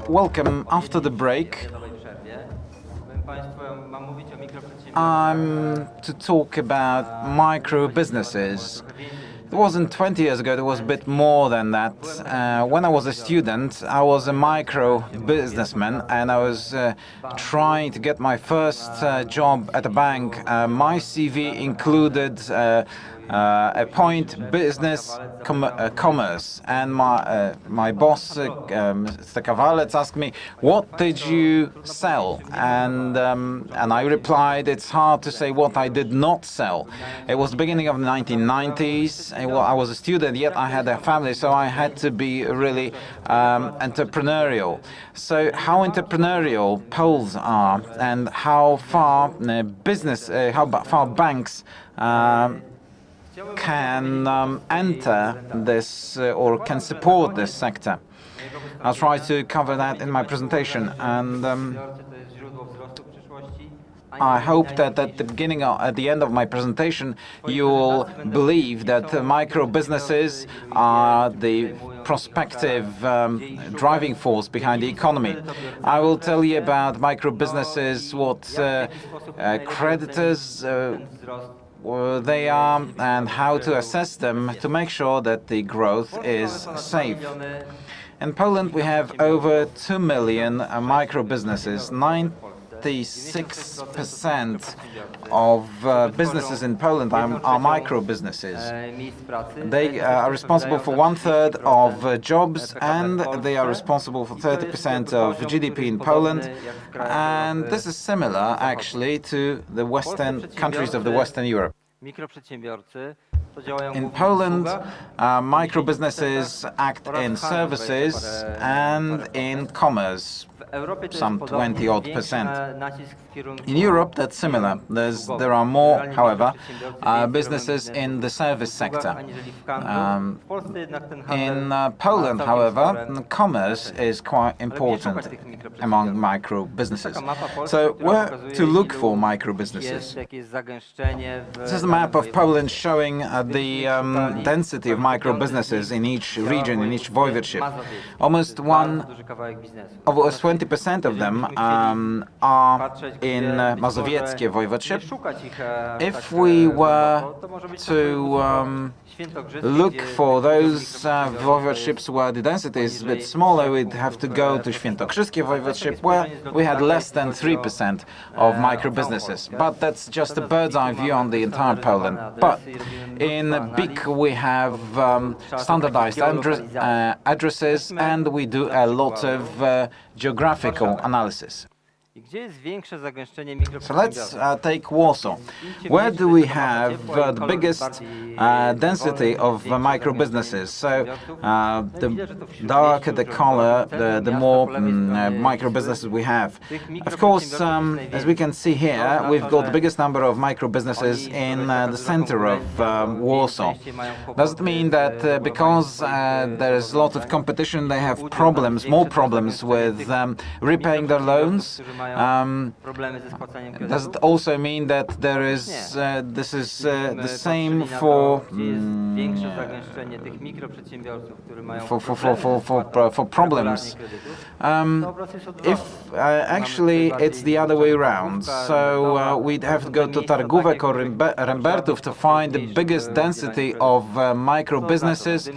Welcome after the break. I'm to talk about micro businesses. It wasn't 20 years ago, there was a bit more than that. When I was a student, I was a micro businessman and I was trying to get my first job at a bank. My CV included a point business commerce, and my boss Mr. Kawalec asked me, what did you sell? And I replied, it's hard to say what I did not sell. It was the beginning of the 1990s. I was a student, yet I had a family, so I had to be really entrepreneurial. So how entrepreneurial Poles are, and how far how far banks can enter this or can support this sector. I'll try to cover that in my presentation, and I hope that at the end of my presentation you will believe that micro businesses are the prospective driving force behind the economy. I will tell you about micro businesses, what creditors they are, and how to assess them to make sure that the growth is safe. In Poland we have over 2 million micro businesses. 96% of businesses in Poland are micro businesses. They are responsible for 1/3 of jobs, and they are responsible for 30% of GDP in Poland. And this is similar actually to the Western countries of the Western Europe. In Poland, micro businesses act in services and in commerce, some 20-odd%. In Europe, that's similar. There are more, however, businesses in the service sector. In Poland, however, commerce is quite important among micro businesses. So where to look for micro businesses? This is a map of Poland showing the density of micro businesses in each region, in each voivodeship. Almost 20% of them are in Mazowieckie voivodeship. If we were to look for those voivodeships where the density is a bit smaller, we'd have to go to Świętokrzyskie voivodeship, where we had less than 3% of micro businesses. But that's just a bird's eye view on the entire Poland. But in BIK we have standardized addresses, and we do a lot of geographical analysis. So let's take Warsaw. Where do we have the biggest density of micro businesses? So the darker the color, the more micro businesses we have. Of course, as we can see here, we've got the biggest number of micro businesses in the center of Warsaw. Does it mean that because there is a lot of competition, they have more problems with repaying their loans? Does it also mean that this is the same for problems? If actually it's the other way around, so we'd have to go to Targówek or Rembertów to find the biggest density of micro businesses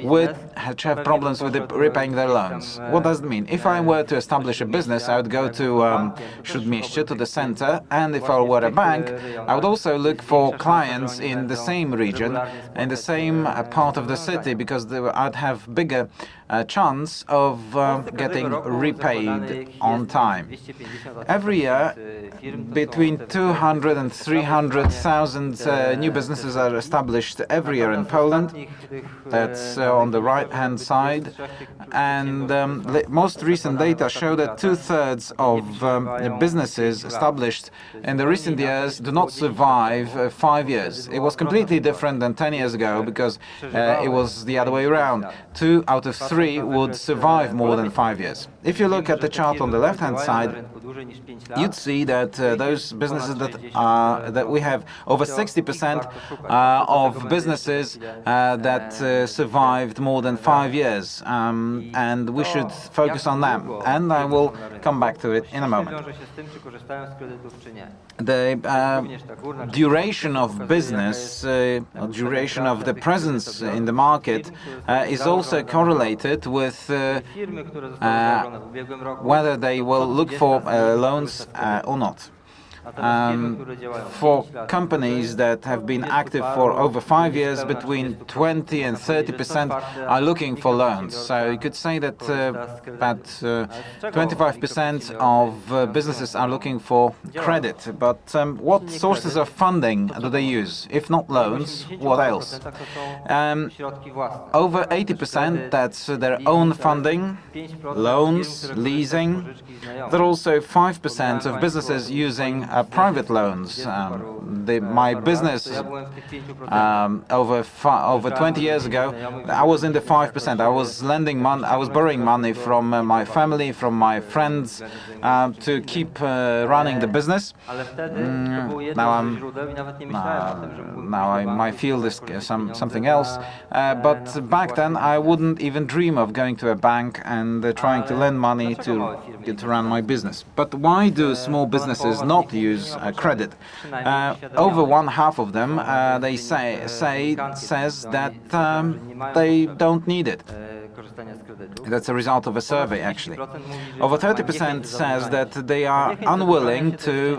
which have problems with repaying their loans. What does it mean? If I were to establish a business, I would go to Śródmieście, to the center, and if I were a bank, I would also look for clients in the same region, in the same part of the city, because I'd have bigger chance of getting repaid on time. Every year, between 200 and 300,000 new businesses are established every year in Poland. That's on the right-hand side. And most recent data show that 2/3 of businesses established in the recent years do not survive 5 years. It was completely different than 10 years ago, because it was the other way around. 2 out of 3 would survive more than 5 years. If you look at the chart on the left-hand side, you'd see that those businesses that we have over 60% of businesses that survived more than 5 years, and we should focus on them. And I will come back to it in a moment. The duration of business, duration of the presence in the market is also correlated with whether they will look for loans or not. For companies that have been active for over 5 years, between 20 and 30% are looking for loans. So you could say that about 25% of businesses are looking for credit. But what sources of funding do they use? If not loans, what else? Over 80%, that's their own funding, loans, leasing. There are also 5% of businesses using private loans. My business over 20 years ago, I was in the 5%. I was lending money, I was borrowing money from my family, from my friends, to keep running the business. Now my field is something else. But back then, I wouldn't even dream of going to a bank and trying to lend money to run my business. But why do small businesses not use credit? Over one half of them, they says that they don't need it. That's a result of a survey, actually. Over 30% says that they are unwilling to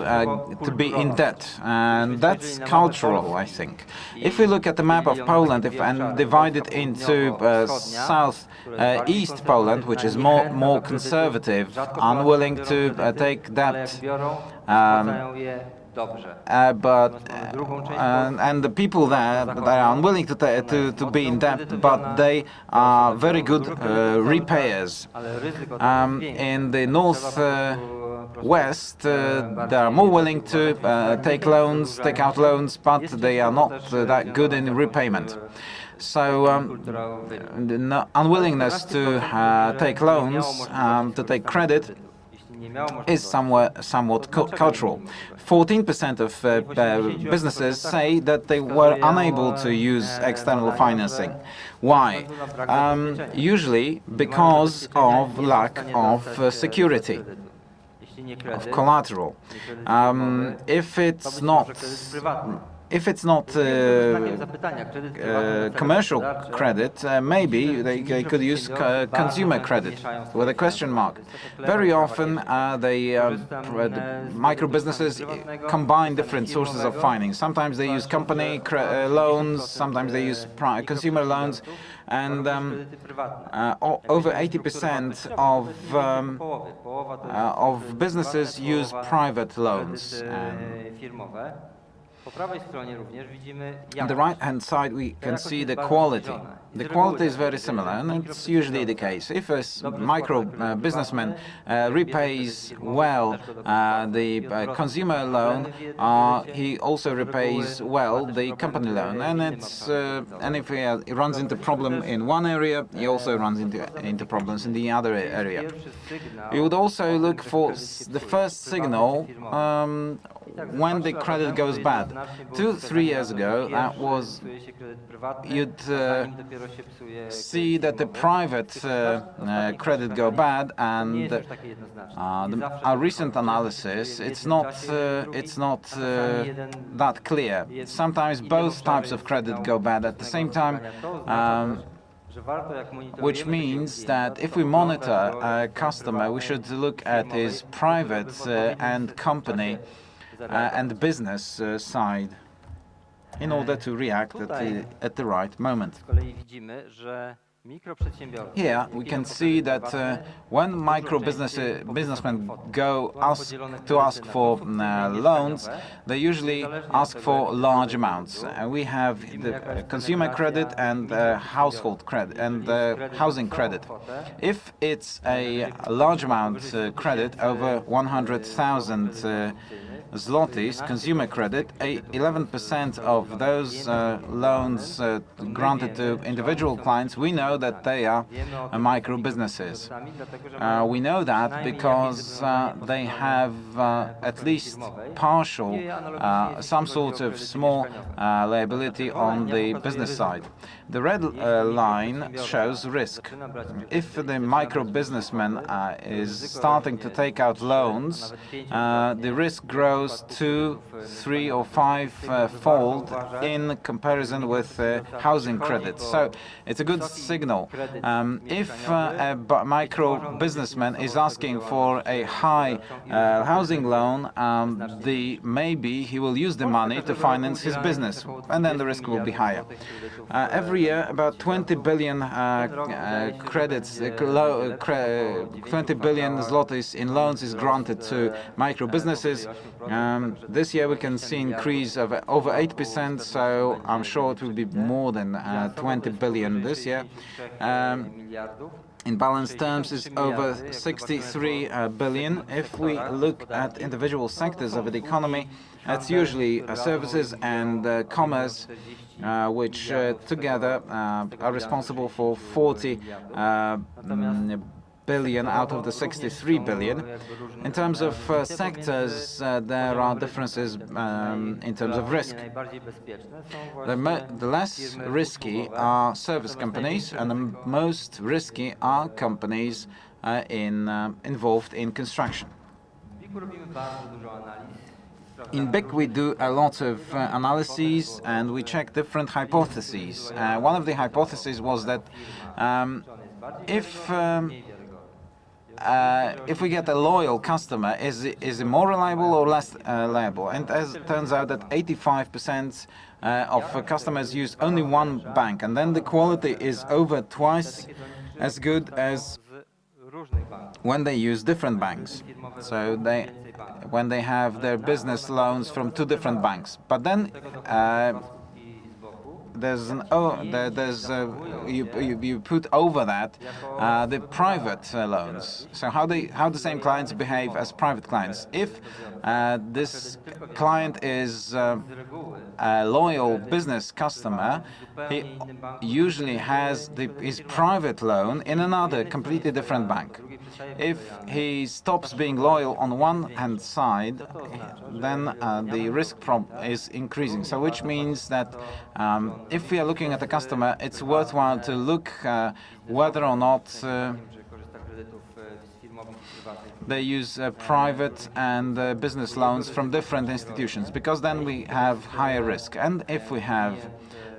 be in debt, and that's cultural, I think. If we look at the map of Poland and divide it into south-east Poland, which is more conservative, unwilling to take debt, and the people there, they are unwilling to be in debt, but they are very good repayers. In the north west, they are more willing to take out loans, but they are not that good in repayment. So the unwillingness to take loans, to take credit, is somewhat cultural. 14% of businesses say that they were unable to use external financing. Why? Usually because of lack of security, of collateral. If it's not commercial credit, maybe they could use consumer credit with a question mark. Very often, micro businesses combine different sources of financing. Sometimes they use company loans, sometimes they use consumer loans, and over 80% of businesses use private loans. On the right-hand side, we can see the quality. The quality is very similar, and it's usually the case. If a micro businessman repays well the consumer loan, he also repays well the company loan. And if he runs into problem in one area, he also runs into problems in the other area. You would also look for the first signal when the credit goes bad. 2-3 years ago, you'd see that the private credit go bad, and our recent analysis, it's not that clear. Sometimes both types of credit go bad at the same time, which means that if we monitor a customer, we should look at his private and company and business side in order to react at the right moment. Here we can see that when micro businessmen ask for loans, they usually ask for large amounts. We have the consumer credit and household credit and housing credit. If it's a large amount credit over 100,000 zlotys consumer credit, 11% of those loans granted to individual clients, we know that they are micro businesses. We know that because they have at least partial, some sort of small liability on the business side. The red line shows risk. If the micro businessman is starting to take out loans, the risk grows 2, 3 or 5-fold in comparison with housing credit. So it's a good signal. If a micro businessman is asking for a high housing loan, maybe he will use the money to finance his business, and then the risk will be higher. Every year, about 20 billion credits, 20 billion zlotys in loans is granted to micro businesses. This year we can see increase of over 8%, so I'm sure it will be more than 20 billion this year. In balance terms, is over 63 billion. If we look at individual sectors of the economy, it's usually services and commerce, which together are responsible for 40 billion out of the 63 billion. In terms of sectors, there are differences in terms of risk. The less risky are service companies, and the most risky are companies involved in construction. In BIC, we do a lot of analyses and we check different hypotheses. One of the hypotheses was that if we get a loyal customer, is it more reliable or less reliable? And as it turns out that 85% of customers use only one bank, and then the quality is over twice as good as when they use different banks. So when they have their business loans from two different banks. But then you put over that the private loans. So how the same clients behave as private clients. If this client is a loyal business customer, he usually has his private loan in another completely different bank. If he stops being loyal on one hand side, then the risk is increasing. So which means that if we are looking at a customer, it's worthwhile to look whether or not they use private and business loans from different institutions, because then we have higher risk. And if we have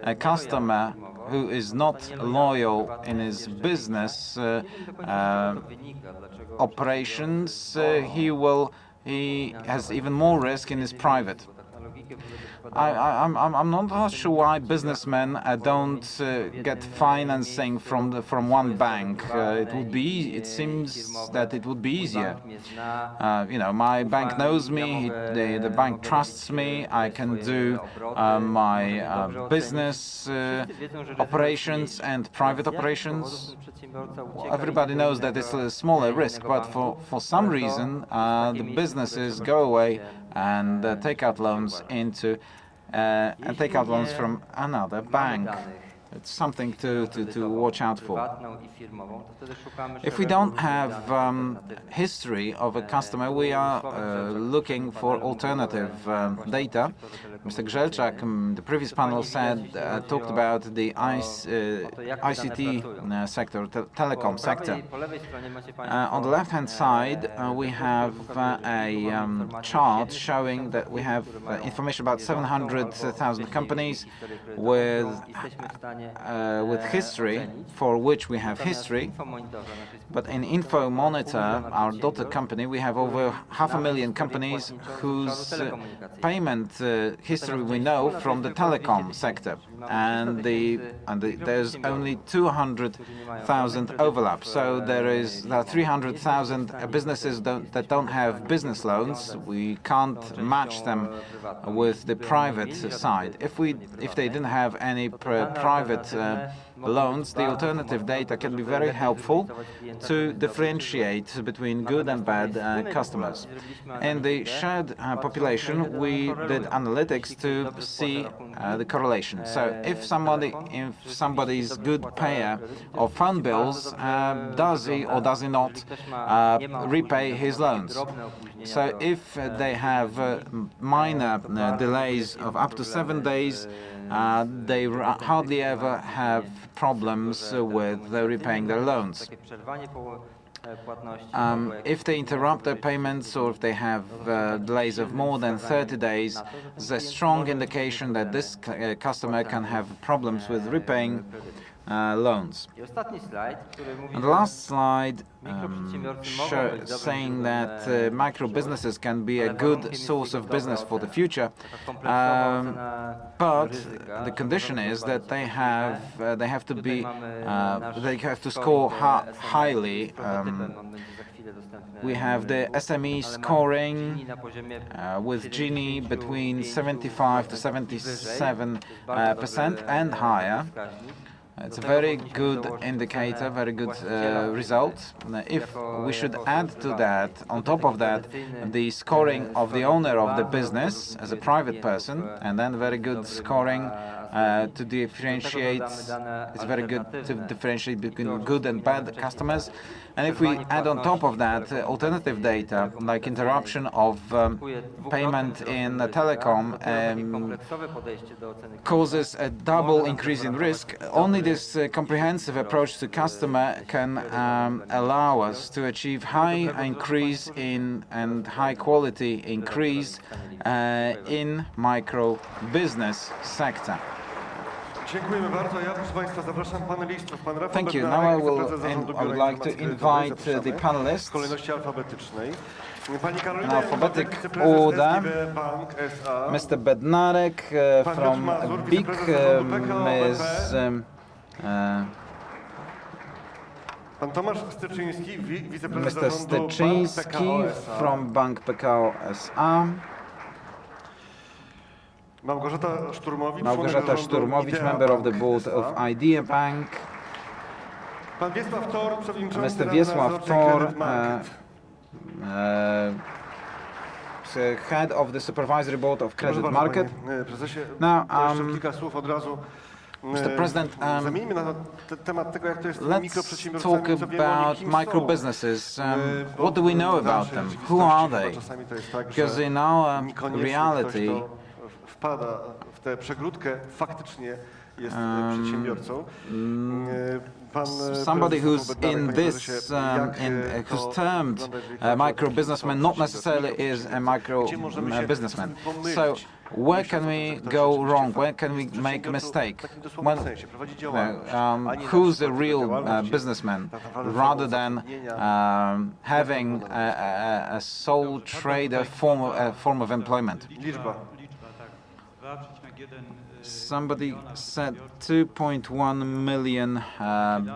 a customer who is not loyal in his business operations, he has even more risk in his private. I'm not sure why businessmen don't get financing from one bank. It seems that it would be easier. My bank knows me. The bank trusts me. I can do my business operations and private operations. Everybody knows that it's a smaller risk, but for some reason the businesses go away and take out loans from another bank. It's something to watch out for. If we don't have history of a customer, we are looking for alternative data. Mr. Grzelczak, the previous panel talked about the ICT sector, telecom sector. On the left-hand side, we have a chart showing that we have information about 700,000 companies with history, for which we have history. But in Info Monitor, our daughter company, we have over 500,000 companies whose payment history we know from the telecom sector. And there's only 200,000 overlap. So there are 300,000 businesses that don't have business loans. We can't match them with the private side. If they didn't have any private private loans, the alternative data can be very helpful to differentiate between good and bad customers. In the shared population, we did analytics to see the correlation. So if somebody's good payer of phone bills, does he or does he not repay his loans? So if they have minor delays of up to 7 days, they hardly ever have problems with repaying their loans. If they interrupt their payments or if they have delays of more than 30 days, there's a strong indication that this customer can have problems with repaying loans. And the last slide saying that micro businesses can be a good source of business for the future, but the condition is that they have to score highly. We have the SME scoring with Gini between 75 to 77% and higher. It's a very good indicator, very good result. If we should add to that, on top of that, the scoring of the owner of the business as a private person, and then very good scoring to differentiate, it's very good to differentiate between good and bad customers. And if we add on top of that alternative data, like interruption of payment in telecom, causes a double increase in risk. Only this comprehensive approach to customer can allow us to achieve high increase in and high quality increase in micro business sector. Thank you. Now I would like to invite the panelists in alphabetic order. Mr. Bednarek from BIK, Mr. Styczyński from Bank Pekao S.A. Małgorzata Szturmowicz, member of the board of Idea Bank. Mr. Wiesław Tor, head of the supervisory board of Credit Market. Now, Mr. President, let's talk about micro businesses. What do we know about them? Who are they? Because in our reality, somebody who's in this, who's termed a micro businessman, not necessarily is a micro businessman. So where can we go wrong? Where can we make a mistake? Who's a real businessman, rather than having a sole trader form of employment? Somebody said 2.1 million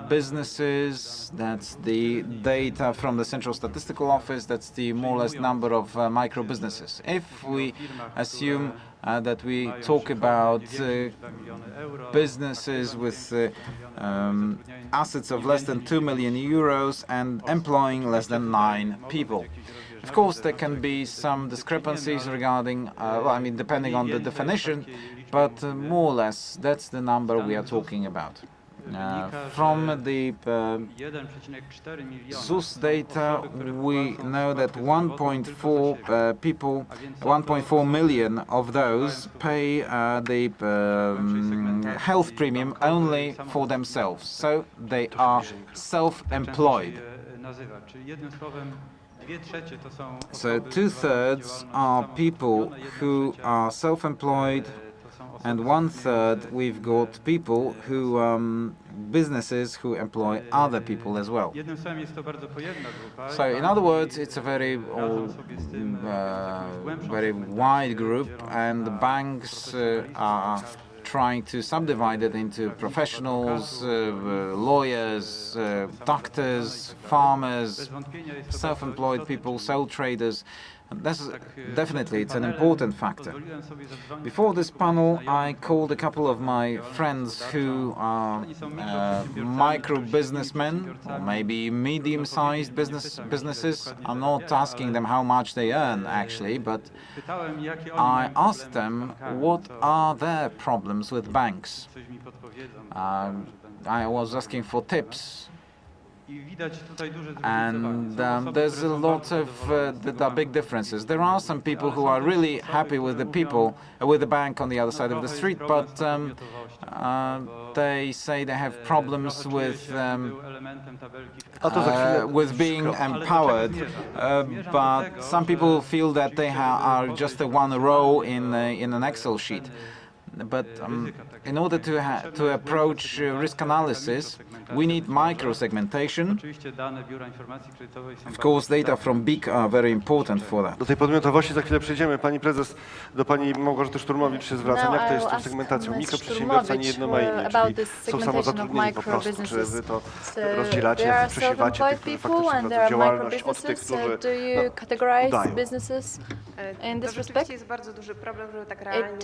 businesses. That's the data from the Central Statistical Office. That's the more or less number of micro businesses. If we assume that we talk about businesses with assets of less than 2 million euros and employing less than 9 people. Of course, there can be some discrepancies regarding, depending on the definition, but more or less, that's the number we are talking about. From the ZUS data, we know that 1.4 million of those pay the health premium only for themselves, so they are self-employed. So 2/3 are people who are self-employed, and 1/3 we've got people who businesses who employ other people as well. So in other words, it's a very wide group, and the banks are trying to subdivide it into professionals, lawyers, doctors, farmers, self-employed people, sole traders. Definitely, it's an important factor. Before this panel, I called a couple of my friends who are micro businessmen, or maybe medium-sized businesses. I'm not asking them how much they earn, actually, but I asked them what are their problems with banks. I was asking for tips. And there's a lot of there are big differences. There are some people who are really happy with the bank on the other side of the street, but they say they have problems with being empowered. But some people feel that they are just a one row in an Excel sheet. But in order to approach risk analysis, we need micro-segmentation. Of course, data from BIG are very important for that. Do tej podmiotowości za chwilę przejdziemy. Pani prezes, do pani Małgorzaty Szturmowicz się zwracam. Jak to jest z tą segmentacją? Mikroprzedsiębiorca nie jedno ma imię, czyli są samozatrudnieni po prostu. Czy wy to rozdzielacie, przesiewacie tych, którzy faktycznie prowadzą działalność, od tych, którzy udają? Jest bardzo duży problem, żeby tak realnie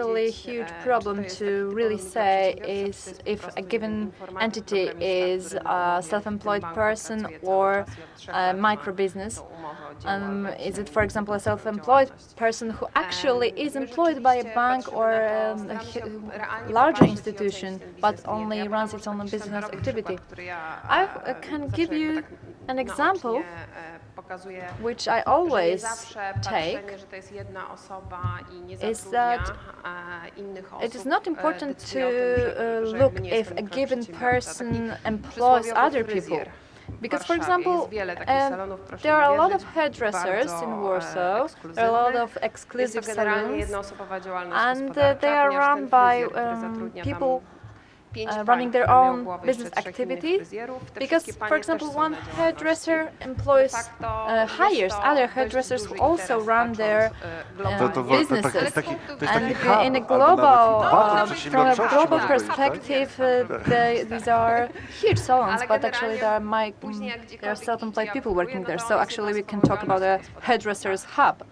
powiedzieć, huge problem to really say is if a given entity is a self-employed person or a micro business. Is it, for example, a self-employed person who actually is employed by a bank or a larger institution, but only runs its own business activity? I can give you an example which I always take, is that it is not important to look if a given person employs other people. Because, for example, there are a lot of hairdressers in Warsaw, there are a lot of exclusive salons, and they are run by people running their own business activities, because, for example, one hairdresser hires other hairdressers who also run their businesses. And in a from a global perspective, these are huge salons, but actually there are self-employed people working there. So actually we can talk about a hairdresser's hub.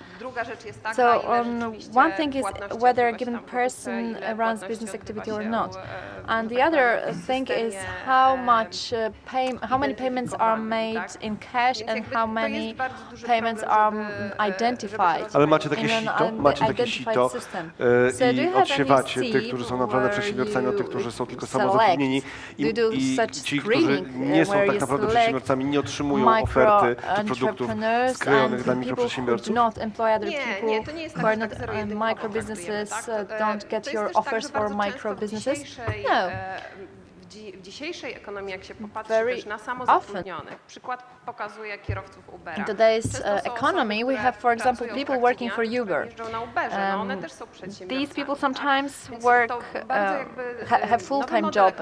So one thing is whether a given person runs business activity or not. And the other thing is how many payments are made in cash and how many payments are identified. Ale macie takie sito i odsiewacie tych, którzy są naprawdę przedsiębiorcami, od tych, którzy są tylko samozatrudnieni i ci, którzy nie są tak naprawdę przedsiębiorcami, nie otrzymują oferty czy produktów skrojonych dla mikroprzedsiębiorców. Nie, to nie jest tak, micro businesses don't get your offers for micro businesses. No. W dzisiejszej ekonomii, jak się popatrzy też na samozatrudnionych, przykład pokazuje kierowców Ubera. In today's economy, we have, for example, people working for Uber. These people sometimes have full-time job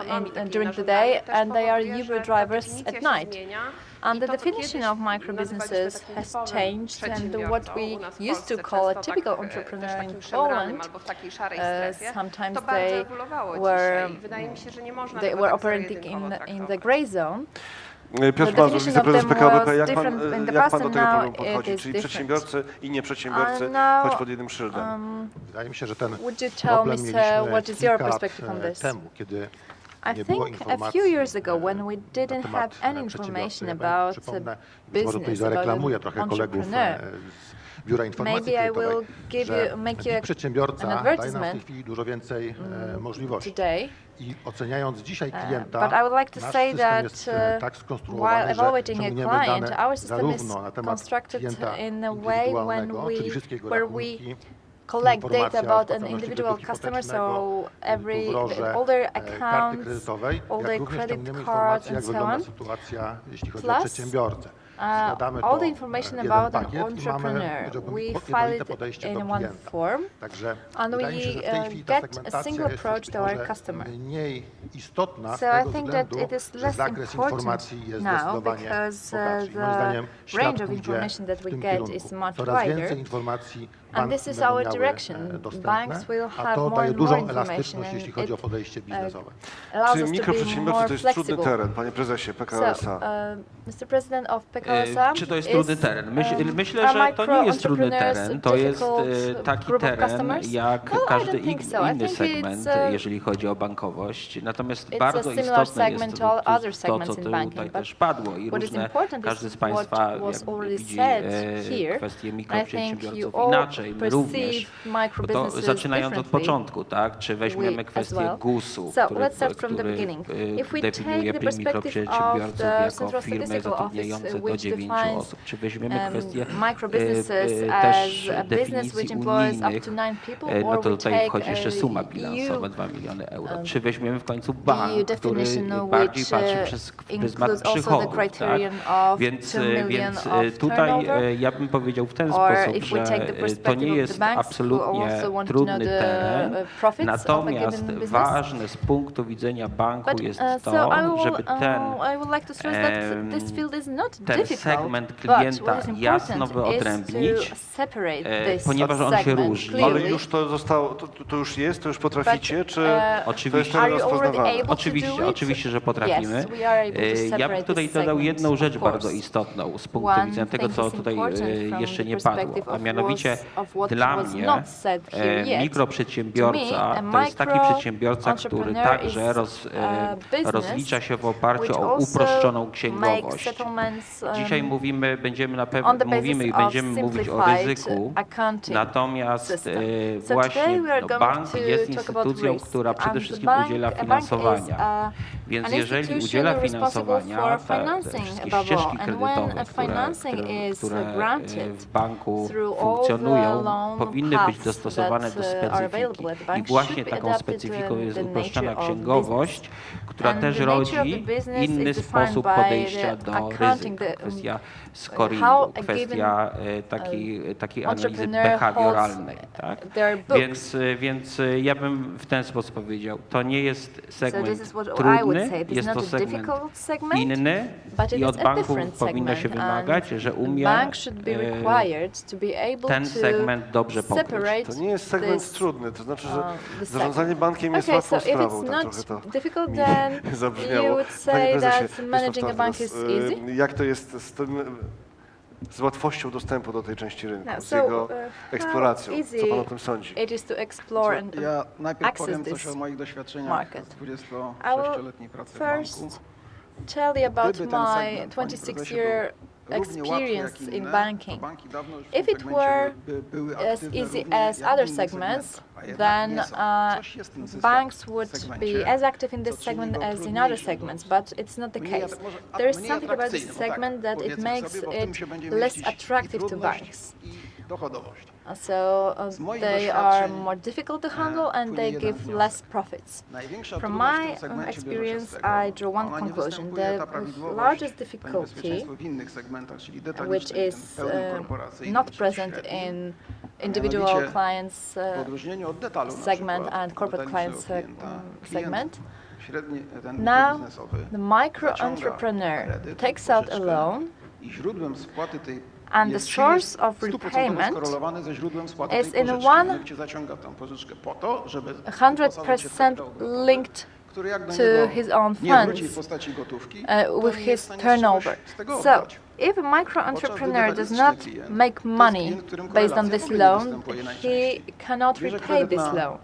during the day, and they are Uber drivers at night. And the definition of micro-businesses has changed, and what we used to call a typical entrepreneur in Poland, sometimes they were operating in the grey zone. Piotr Mazur, wiceprezes PKO BP, jak pan do tego problemu podchodzi? Czyli przedsiębiorcy i nieprzedsiębiorcy, choć pod jednym szyldem. Wydaje mi się, że ten problem mieliśmy kilka lat temu, kiedy I think a few years ago, when we didn't have any information about business, about entrepreneur, maybe I will make you an advertisement today. But I would like to say that while evaluating a client, our system is constructed in a way where we collect data about an individual customer, so all their accounts, all their credit cards, and so on, plus all the information about an entrepreneur. We file it in one form, and we get a single approach to our customer. So I think that it is less important now because the range of information that we get is much wider. And this is our direction. Banks will a have to more daje and more dużą information, elastyczność, jeśli chodzi o and podejście biznesowe. allows Czy us to be mikroprzedsiębiorcy more to jest trudny flexible. teren, panie prezesie PKO SA? Mr. President of PKO SA, Czy to jest trudny teren? Myślę, że to nie jest trudny teren. To jest taki teren jak każdy inny segment, jeżeli chodzi o bankowość. Natomiast bardzo istotne jest to, co tutaj też padło i różne, każdy z Państwa widzi kwestię mikroprzedsiębiorców inaczej, my również. Bo to zaczynając od początku, tak? Czy weźmiemy kwestię GUS-u, który definiuje mikroprzedsiębiorców jako firmę zatrudniające do 9 osób. Czy weźmiemy kwestię też definicji unijnych, no to tutaj wchodzi jeszcze suma bilansowa 2 miliony euro. Czy weźmiemy w końcu bank, który bardziej patrzy przez pryzmat przychodów, tak? Więc tutaj ja bym powiedział w ten sposób, że to nie jest absolutnie trudny teren, natomiast ważne z punktu widzenia banku jest to, żeby ten segment klienta jasno wyodrębnić, ponieważ on się różni. Ale już to zostało, to już jest, to już potraficie, czy to jest teren rozpoznawany? Oczywiście, że potrafimy. Ja bym tutaj dodał jedną rzecz bardzo istotną z punktu widzenia tego, co tutaj jeszcze nie padło, a mianowicie dla mnie mikroprzedsiębiorca to jest taki przedsiębiorca, który także rozlicza się w oparciu o uproszczoną księgowość. Dzisiaj mówimy i będziemy mówić o ryzyku, natomiast właśnie bank jest instytucją, która przede wszystkim udziela finansowania. Więc jeżeli udziela finansowania, te wszystkie ścieżki kredytowe, które w banku funkcjonują, powinny być dostosowane do specyfiki. I właśnie taką specyfiką jest uproszczona księgowość, która też rodzi inny sposób podejścia do ryzyka. Kwestia scoringu, kwestia takiej analizy behawioralnej. Tak? Więc ja bym w ten sposób powiedział, to nie jest segment trudny, jest to segment inny i od banku powinno się wymagać, że umie ten segment dobrze pokryć. To nie jest segment trudny, to znaczy, że zarządzanie bankiem jest łatwą sprawą. Tak trochę to mi zabrzmiało. Panie prezesie, jak to jest z łatwością dostępu do tej części rynku, z jego eksploracją? Co pan o tym sądzi? Ja najpierw powiem coś o moich doświadczeniach z 26-letniej pracy w banku. Tell you about my 26-year experience in banking. If it were as easy as other segments, then banks would be as active in this segment as in other segments, but it's not the case. There is something about this segment that it makes it less attractive to banks. So they are more difficult to handle and they give less profits. From my experience, I draw one conclusion. The largest difficulty, which is not present in individual clients segment and corporate clients segment, now the micro-entrepreneur takes out a loan, and the source of repayment is in 100% linked to his own funds with his turnover. So, if a micro-entrepreneur does not make money based on this loan, he cannot repay this loan.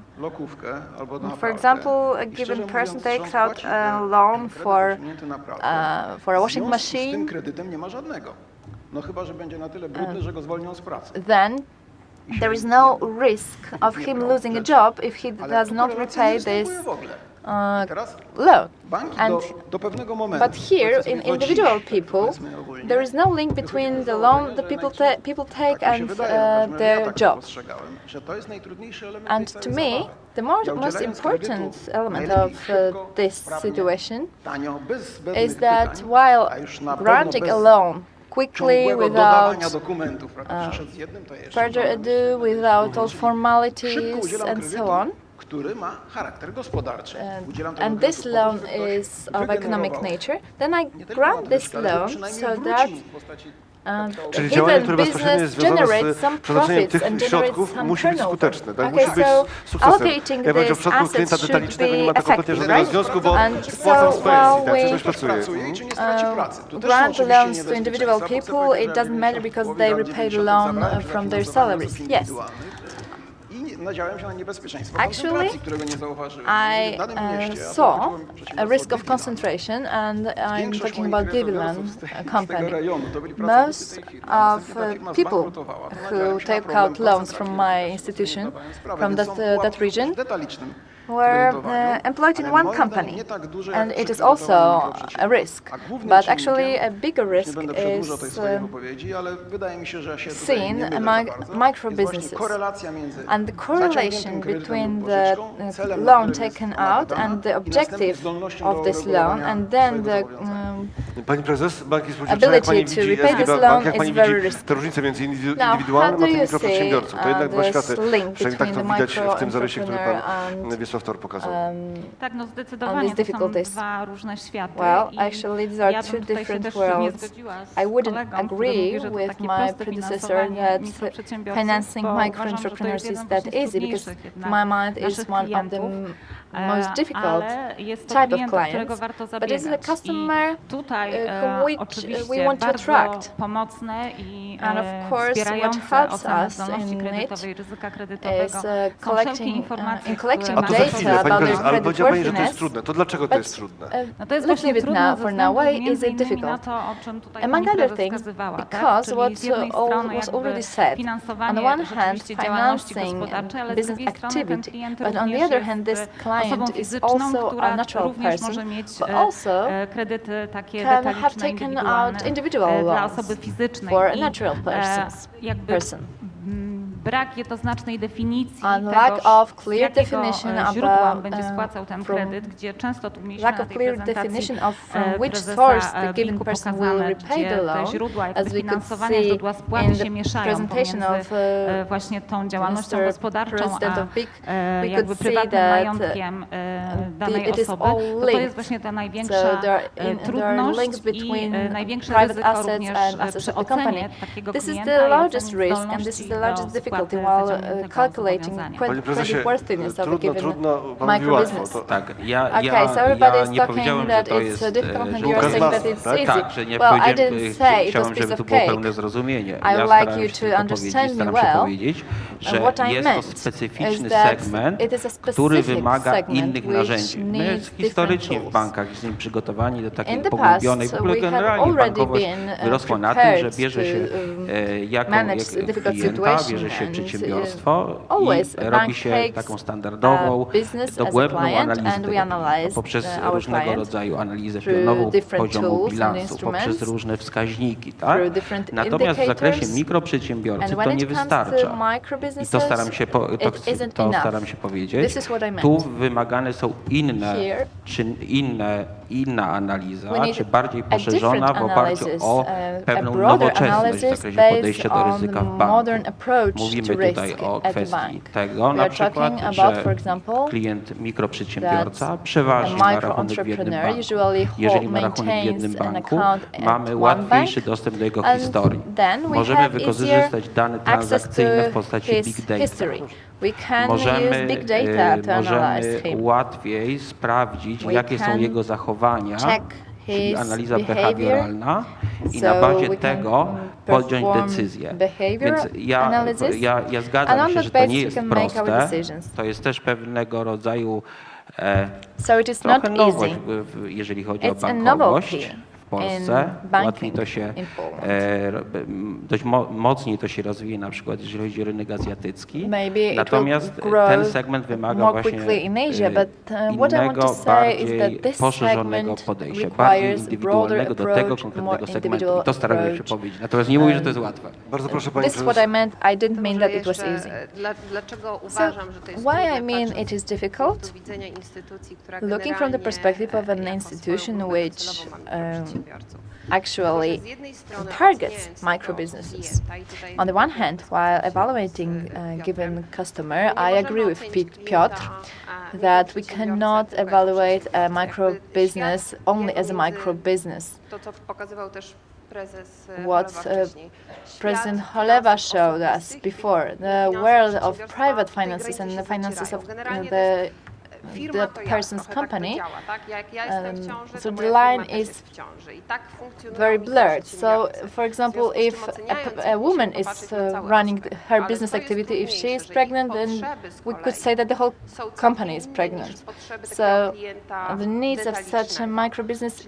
For example, a given person takes out a loan for a washing machine. Then there is no risk of him losing a job if he does not repay this loan. But here, in individual people, there is no link between the loan that people take and their job. And to me, the most important element of this situation is that while granting a loan quickly, without further ado, without all formalities and so on, and this loan is of economic nature, then I grant this loan so that Czyli działanie, które bezpośrednio jest związane z przeznaczeniem tych środków, musi być skuteczne, tak? Musi być sukcesem. Jak będzie w przypadku klienta detalicznego, nie ma to kompletnie żadnego związku, bo wpłacam z pensji, tak? Czy coś pracuje. Czy nie straci pracy. To też Grant oczywiście loans to individual people, it doesn't matter because they repay the loan from their salaries. Yes. I nadziałem się na niebezpieczeństwo Actually, koncentracji, którego nie zauważyłem. I saw a risk of concentration, and I'm talking about Divilan company. Most of people who take out loans from my institution, from that region, were employed in one company, and it is also a risk. But actually, a bigger risk is seen among micro businesses. And the correlation between the loan taken out and the objective of this loan, and then the Pani prezes, banki spółdzielcze, jak pani widzi SG Bank, jak pani widzi te różnice między indywidualnym a tym mikroprzedsiębiorcą? To jednak dwa światy, przynajmniej tak to widać w tym zarysie, który pan Wiesław Tor pokazał. Tak, no zdecydowanie to są dwa różne światy. Well, actually these are two different worlds. I wouldn't agree with my predecessor that financing micro entrepreneurs is that easy, because to my mind is one of the most difficult type of clients, but it's a customer whom we want to attract. And of course, what helps us in it is collecting data about their credit worthiness. To dlaczego to jest trudne? Let's leave it now. For now, why is it difficult? Among other things, because what was already said. On the one hand, financing business activity, but on the other hand, this client is also a natural person who also can have taken out individual loans for a natural person. Brak jednoznacznej definicji tego, z jakiego źródła będzie spłacał ten kredyt, gdzie często tu mieliśmy na tej prezentacji prezesa GIK-u pokazane, gdzie te źródła finansowania, źródła spłaty się mieszają pomiędzy właśnie tą działalnością gospodarczą, a jakby prywatnym majątkiem danej osoby. To jest właśnie ta największa trudność i największe ryzyko również przy ocenie takiego klienta, this is the largest difficulty while calculating credit worthiness of a given micro business. Tak, so everybody is talking that it's difficult and you're saying that it's easy. Tak, że nie well, I didn't say it was chciałem, żeby piece tu of było cake. pełne zrozumienie. I would like you to understand me well. Że jest to specyficzny segment, który wymaga innych narzędzi. My historycznie w bankach jesteśmy przygotowani do takiej pogłębionej, w ogóle generalnie bankowość wyrosła na tym, że bierze się jako klienta, bierze się przedsiębiorstwo i robi się taką standardową, dogłębną analizę tego, poprzez różnego rodzaju analizę pionową poziomu bilansu, poprzez różne wskaźniki. Tak? Natomiast w zakresie mikroprzedsiębiorcy to nie wystarcza. I to staram się powiedzieć. Tu wymagane są inna analiza, czy bardziej poszerzona w oparciu o pewną nowoczesność w zakresie podejścia do ryzyka w banku. Mówimy tutaj o kwestii tego, na przykład, że klient mikroprzedsiębiorca przeważnie ma rachunek w jednym banku. Jeżeli ma rachunek w jednym banku, mamy łatwiejszy dostęp do jego historii. Możemy wykorzystać dane transakcyjne w postaci big data. Możemy łatwiej sprawdzić, jakie są jego zachowania, czyli analiza behawioralna, i na bazie tego podjąć decyzję. Więc ja zgadzam się, że to nie jest proste. To jest też pewnego rodzaju trochę nowość, jeżeli chodzi o bankowość. W Polsce łatwiej to się, dość mocniej to się rozwija, na przykład jeżeli chodzi o rynek azjatycki. Natomiast ten segment wymaga właśnie innego, bardziej poszerzonego podejścia, bardziej indywidualnego do tego konkretnego segmentu. I to staramy się powiedzieć. Natomiast nie mówię, że to jest łatwe. Bardzo proszę pani prezes. Dlaczego uważam, że to jest trudne? Looking from the perspective of an institution which actually targets micro businesses. On the one hand, while evaluating a given customer, I agree with Piotr that we cannot evaluate a micro business only as a micro business. To, co pokazywał też what President Holewa showed us before, the world of private finances and the finances of the person's company, so the line is very blurred. So, for example, if a woman is running her business activity, if she is pregnant, then we could say that the whole company is pregnant. So, the needs of such a micro business,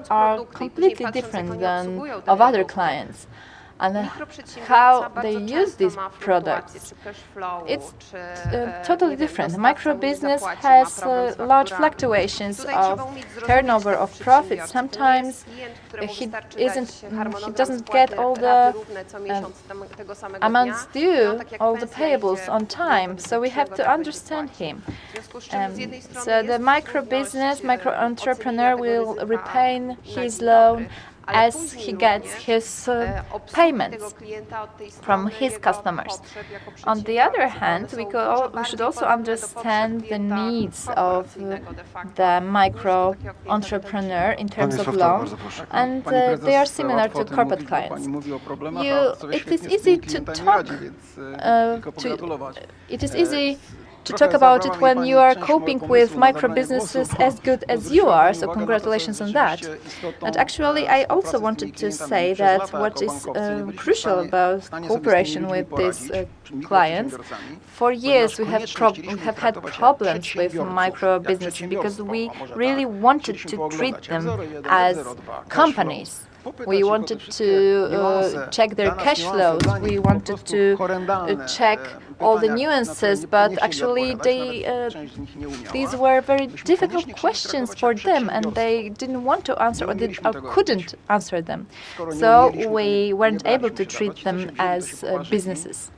are completely different than of other clients. And how they use these products, it's totally different. Micro business has large fluctuations of turnover, of profit. Sometimes he doesn't get all the amounts due, all the payables on time. So we have to understand him. So the micro entrepreneur will repay his loan as he gets his payments from his customers. On the other hand, we should also understand the needs of the micro entrepreneur in terms of loan, and they are similar to corporate clients. It is easy to talk. It is easy to talk about it when you are coping with micro businesses as good as you are, so congratulations on that. And actually, I also wanted to say that what is crucial about cooperation with these clients, for years we have had problems with micro businesses because we really wanted to treat them as companies. We wanted to check their cash flows, we wanted to check all the nuances, but actually these were very difficult questions for them, and they didn't want to answer or couldn't answer them. So we weren't able to treat them as businesses.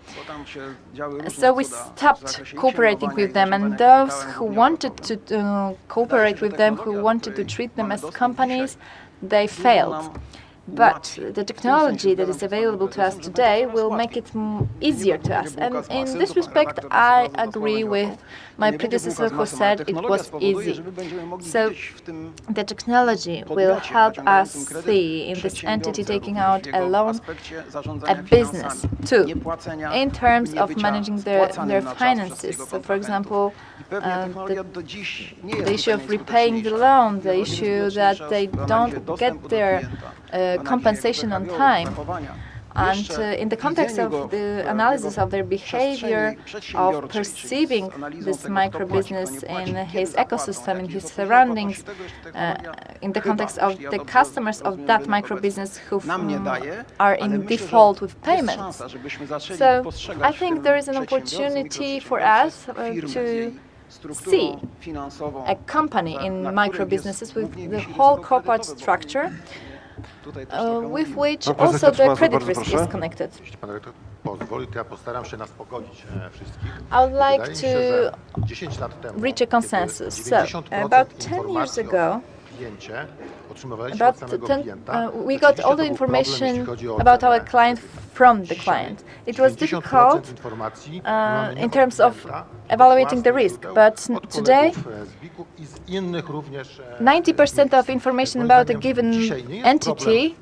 So we stopped cooperating with them, and those who wanted to cooperate with them, who wanted to treat them as companies, they failed. But the technology that is available to us today will make it easier to us. And in this respect, I agree with my predecessor who said it was easy. So the technology will help us see in this entity taking out a loan a business too, in terms of managing their finances. So, for example, the issue of repaying the loan, the issue that they don't get their compensation on time. And in the context of the analysis of their behavior, of perceiving this micro business in his ecosystem, in his surroundings, in the context of the customers of that micro business who are in default with payments. So I think there is an opportunity for us to see a company in micro businesses with the whole corporate structure, with which also the credit risk is connected. I would like to reach a consensus. So, about 10 years ago, we got all the information about our client from the client. It was difficult in terms of evaluating the risk, but today 90% of information about a given entity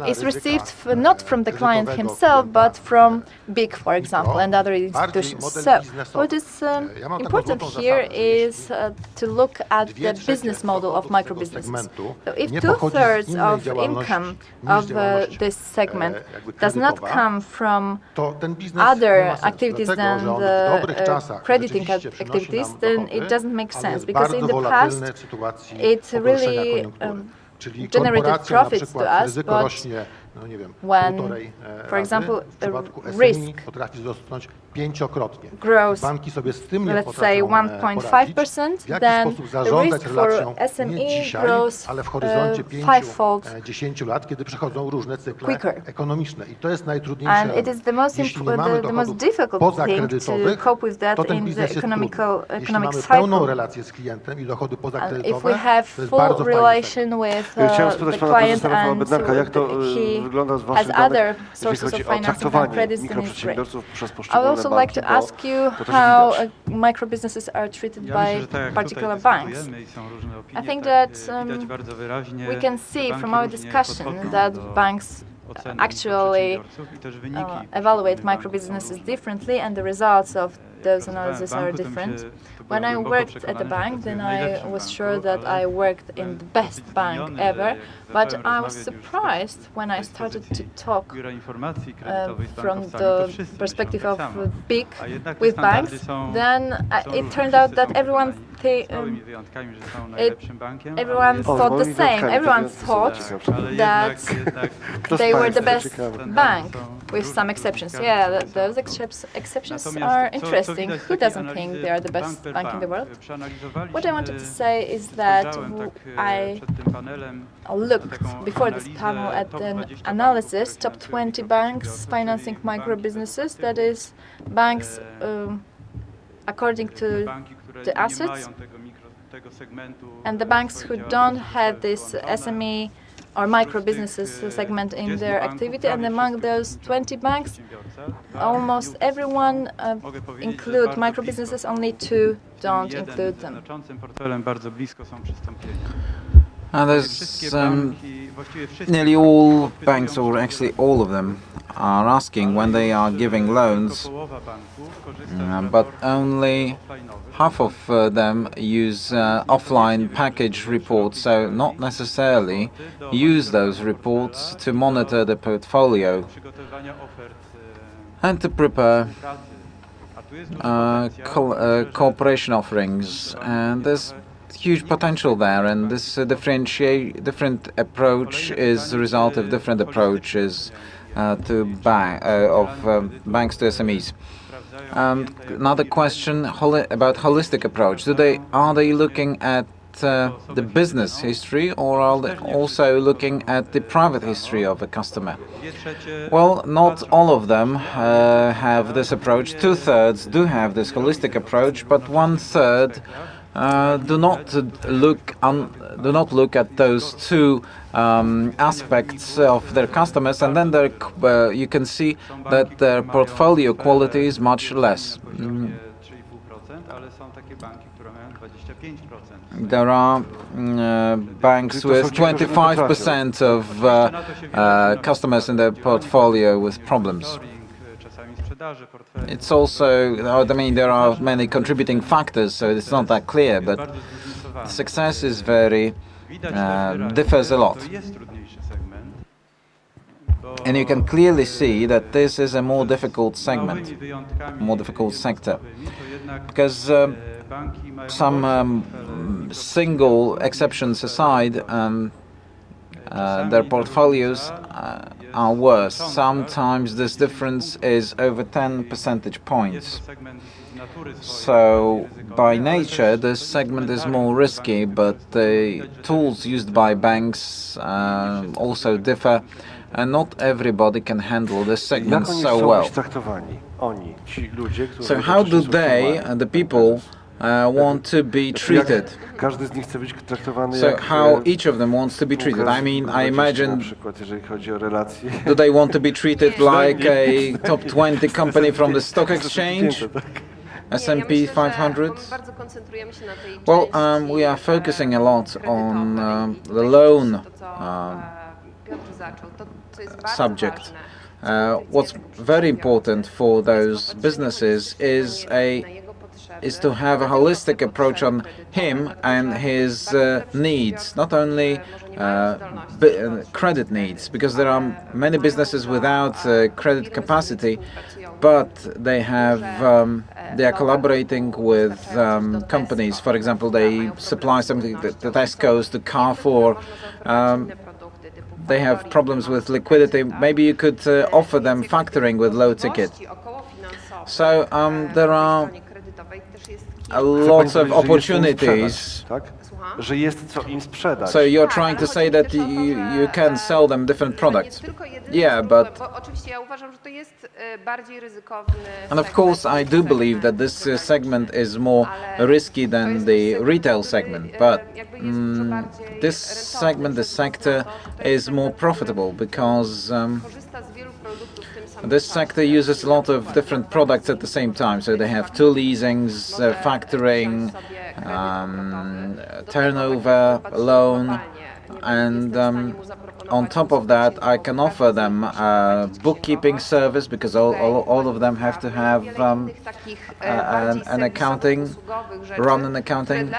is received not from the client himself, but from BIG, for example, and other institutions. So what is important here is to look at the business model of microbusinesses. So if 2/3 of income of this segment does not come from other activities than the crediting activities, then it doesn't make sense, because in the past it really generated profits to us, but when, for example, the risk grows, let's say 1.5%, then the risk for SME grows fivefold quicker. And it is the most difficult thing to cope with that in the economic cycle. And if we have full relation with the client and he wygląda z has waszych other danych, jeżeli sources of chodzi o financing and traktowanie credits, then it's great. mikroprzedsiębiorców przez I would poszczególne also like banki, to ask you to też how widać. microbusinesses are treated Ja by myślę, że tak jak particular tutaj banks. dyskutujemy i są różne opinie, I think tak, that widać bardzo wyraźnie, we can see że from banki our różnie discussion podchodzą that do banks oceny actually mikroprzedsiębiorców i też wyniki evaluate poszczególnych banków microbusinesses są differently, and the results of those Pracowałem w analyses are banku, to mi different. się- to When byłem I głęboko worked at a przekonany, że bank, pracuję then w I najlepszym was banku, sure that ale I worked in the best dosyć bank zdziwiony, że ever, jak but zacząłem I was rozmawiać już z surprised when I started to talk Biura Informacji Kredytowej z from bankowcami, to the wszyscy perspective myślą of tak samo. big A jednak te with standardy banks, są- then są it różne. turned out Wszyscy that są everyone przekonani, z małymi wyjątkami, że są najlepszym bankiem, everyone ale jest- thought the moimi same. wyjątkami, Everyone to są thought ciekawsze. ale that jednak Kto z they were the państwa? best Ciekawe. bank, są with some różne, exceptions. każdy Yeah, sobie sam those stanowi. exceptions Natomiast are co interesting. widać z Who takiej doesn't think analizy they are the bank best per bank in the bank? world? Przeanalizowaliśmy, What I wanted to say is that spojrzałem tak, I przed tym panelem looked taką before this analizę panel at top an 20 analysis, banków, top które 20 finansują banks mikroprzedsiębiorców, financing czyli banki microbusinesses, bez that is banks e, according to banki, które the nie assets, mają tego segmentu, and the banks who swojej don't działalności have this wyłączone. SME or micro businesses segment in their activity, and among those 20 banks, almost everyone include micro businesses, only two don't include them. Znaczącym portfelem bardzo blisko są przystąpienia. And there's nearly all banks, or actually all of them, are asking when they are giving loans, but only half of them use offline package reports, so not necessarily use those reports to monitor the portfolio and to prepare cooperation offerings. And there's huge potential there, and this different approach is the result of different approaches to banks to SMEs. And another question about holistic approach: are they looking at the business history, or are they also looking at the private history of a customer? Well, not all of them have this approach. 2/3 do have this holistic approach, but 1/3 do not look at those two aspects of their customers, and then you can see that their portfolio quality is much less. There are banks with 25% of customers in their portfolio with problems. It's also, I mean, there are many contributing factors, so it's not that clear, but success is differs a lot. And you can clearly see that this is a more difficult segment, more difficult sector, because some single exceptions aside, their portfolios are worse. Sometimes this difference is over 10 percentage points. So, by nature, this segment is more risky, but the tools used by banks also differ, and not everybody can handle this segment so well. So how do they, the people, want to be treated? So how each of them wants to be treated? I mean, I imagine, do they want to be treated like a top 20 company from the stock exchange? S&P 500? Well, we are focusing a lot on the loan subject. What's very important for those businesses is to have a holistic approach on him and his needs, not only credit needs, because there are many businesses without credit capacity, but they are collaborating with companies. For example, they supply something to Tesco's, to Carrefour. They have problems with liquidity. Maybe you could offer them factoring with low ticket. So there are a lot of opportunities. że jest co im sprzedać. So you're trying to say that you can sell them different products. Yeah, but and of course I do believe that this segment is more risky than the retail segment, but this segment, this sector is more profitable because this sector uses a lot of different products at the same time. So they have two leasings, factoring, turnover, loan, and on top of that, I can offer them a bookkeeping service because all of them have to have an accounting, run an accounting,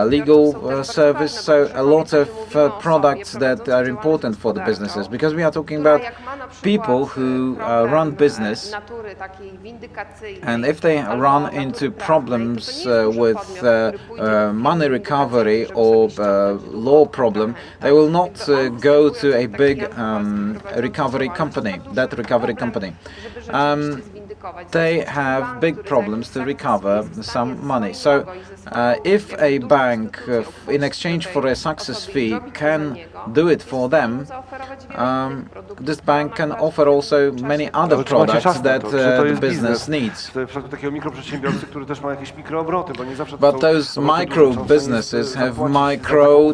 legal service. So a lot of products that are important for the businesses, because we are talking about people who run business, and if they run into problems with money recovery or law problem, they will not go to a big recovery company, debt recovery company. They have big problems to recover some money. So if a bank, in exchange for a success fee, can do it for them, this bank can offer also many other products that the business needs. But those micro businesses have micro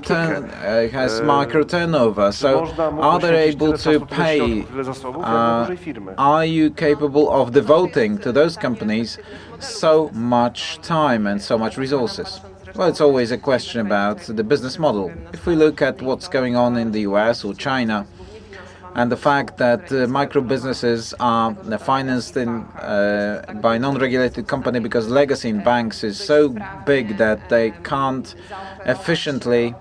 turnover. So are they able to pay? Are you capable of devoting to those companies so much time and so much resources? Well, it's always a question about the business model. If we look at what's going on in the US or China, and the fact that micro businesses are financed by non-regulated company because legacy in banks is so big that they can't efficiently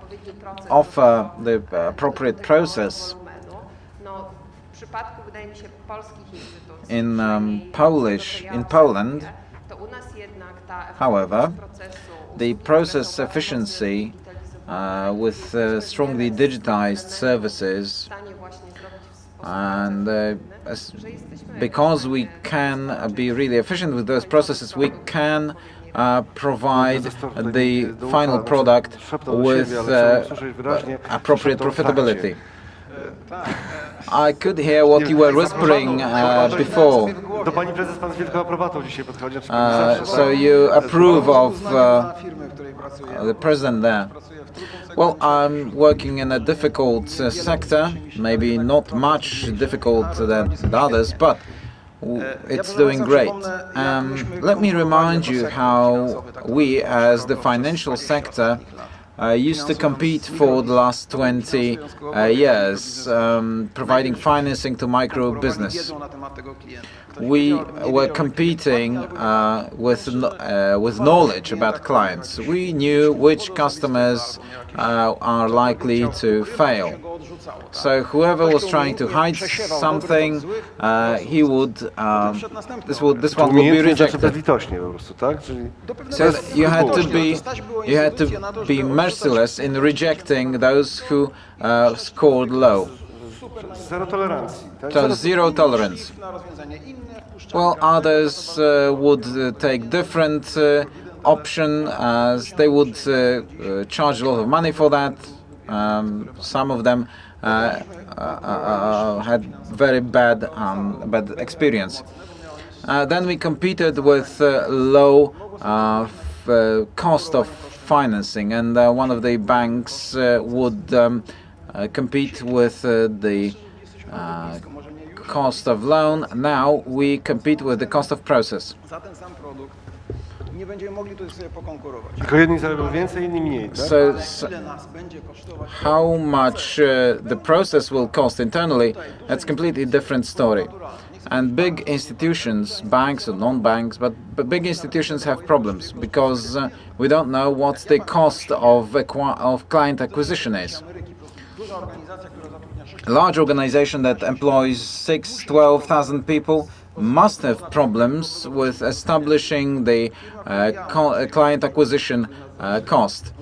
offer the appropriate process. In Poland, however, the process efficiency with strongly digitized services, and because we can be really efficient with those processes, we can provide the final product with appropriate profitability. I could hear what you were whispering before. So you approve of the president there. Well, I'm working in a difficult sector, maybe not much difficult than others, but it's doing great. Let me remind you how we, as the financial sector, used to compete for the last 20 years, providing financing to micro business. We were competing with knowledge about clients. We knew which customers are likely to fail. So whoever was trying to hide something, he would this one would be rejected. So you had to be merciless in rejecting those who scored low. So zero tolerance. Well, others would take different option, as they would charge a lot of money for that. Some of them had very bad experience. Then we competed with low cost of financing, and one of the banks would compete with the cost of loan. Now we compete with the cost of process. So how much the process will cost internally, that's a completely different story. And big institutions, banks or non-banks, but big institutions have problems because we don't know what the cost of client acquisition is. A large organization that employs 12,000 people must have problems with establishing the client acquisition cost.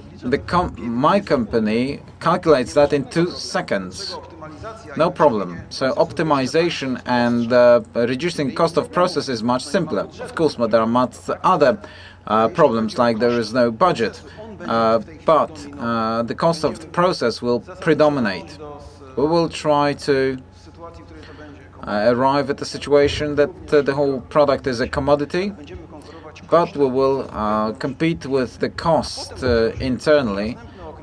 My company calculates that in 2 seconds. No problem. So optimization and reducing cost of process is much simpler. Of course, but there are much other problems, like there is no budget. but the cost of the process will predominate. We will try to arrive at the situation that the whole product is a commodity, but we will compete with the cost internally,